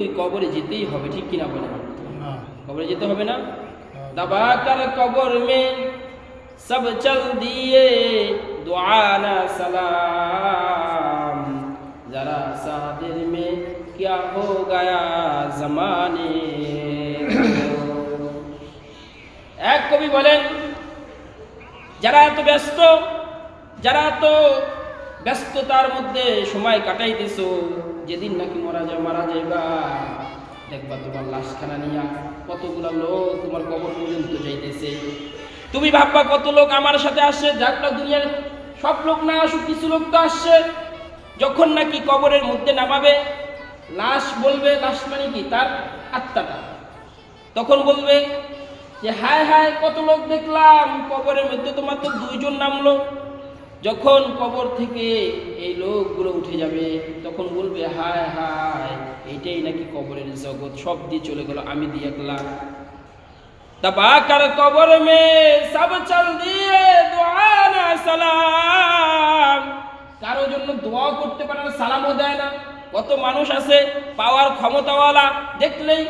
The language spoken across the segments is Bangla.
कब्र जेते ही होबे ठीक किना बोले कब्र जेते होबे ना दबा कर कब्र में सब चल दिए दुआ ना सलाम जरा सा दिल में क्या हो गया जमाने एक कवि बोलें যারা তো ব্যস্ত যারা তো ব্যস্ততার মধ্যে সময় কাটাইতেছো যেদিন নাকি মারা যাইবা দেখবা তোমার লাশখানা নিয়া কতগুলো লোক তোমার কবর পর্যন্ত যাইতেছে তুমি ভাববা কত লোক আমার সাথে আসছে যাকটা দুনিয়ার সব লোক না আসুক কিছু লোক তো আসছে যখন নাকি কবরের মধ্যে নামাবে লাশ বলবে লাশ মানে কি তার আত্মাটা তখন বলবে যে হায় হায় কত লোক দেখলাম কবরের মধ্যে তো মাত্র দুইজন নামলো যখন কবর থেকে এই লোকগুলো উঠে যাবে তখন বলবে হায় হায় এইটাই নাকি কবরের জগৎ সব দিয়ে চলে গেল আমি দিয়ে একলা দবা কর কবর মে সব চল দিয়ে দোয়া না সালাম কারো জন্য দোয়া করতে পারে না সালামও দেয় না কত মানুষ আছে পাওয়ার ক্ষমতাওয়ালা দেখলেই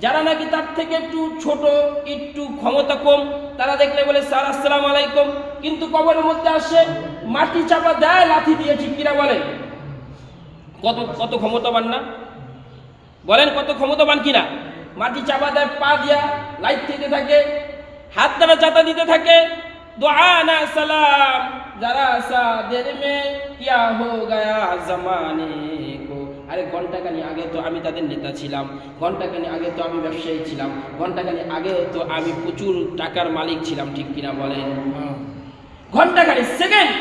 যারা নাকি তার থেকে একটু ছোট একটু ক্ষমতা কম তারা দেখলে বলে স্যার আসসালামু আলাইকুম কিন্তু কবরের মধ্যে আসে মাটি চাপা দেয় লাঠি দিয়ে ঠিক কিনা বলেন কত কত ক্ষমতাবান না বলেন কত ক্ষমতাবান কিনা মাটি চাপা দেয় পা দিয়া লাইট দিতে থাকে হাত দ্বারা চাতা দিতে থাকে দুআ না সালাম যারা সা দের মে কিয়া হো গয়া জমানে কো আরে ঘন্টাখানি আগে তো আমি তাদের নেতা ছিলাম ঘন্টাখানি আগে তো আমি ব্যবসায়ী ছিলাম ঘন্টাখানি আগে তো আমি প্রচুর টাকার মালিক ছিলাম ঠিক কিনা বলেন ঘন্টাখানি সেকেন্ড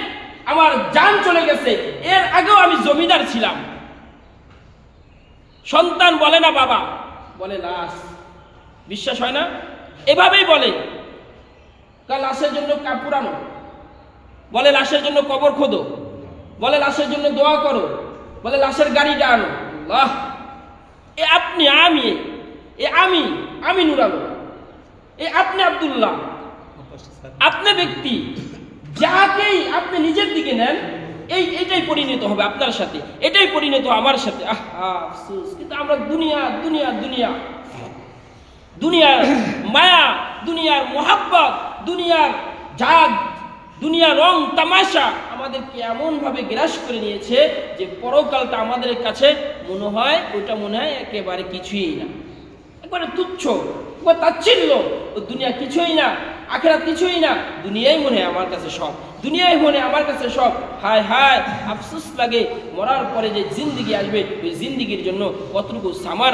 আমার জান চলে গেছে এর আগেও আমি জমিদার ছিলাম সন্তান বলে না বাবা বলে লাশ বিশ্বাস হয় না এভাবেই বলে লাশের জন্য পুরানো বলে লাশের জন্য কবর খোদো বলে লাশের জন্য দোয়া করো বলে লাশের গাড়িটা আনো আল্লাহ এ আপনি আমি নুরালো এ আপনি আব্দুল্লাহ আপনি ব্যক্তি যাকেই আপনি নিজের দিকে নেন এটাই পরিণত হবে আপনার সাথে এটাই পরিণত আমার সাথে আফসোস কিন্তু আমরা দুনিয়ার মায়া দুনিয়ার মোহাব্বত দুনিয়ার জাগ দুনিয়ার রং তামাশা আমাদেরকে এমন ভাবে গ্রাস করে নিয়েছে যে পরকালটা আমাদের কাছে মনে হয় একেবারে কিছুই না একবারে তুচ্ছ একবার তাচ্ছিল্য ও দুনিয়া কিছুই না আখিরাত কিছুই না দুনিয়াই মনে হয় আমার কাছে সব দুনিয়াই মনে আমার কাছে সব হায় হায় আফসোস লাগে মরার পরে যে জিন্দেগি আসবে ওই জিন্দেগির জন্য কতটুকু সামান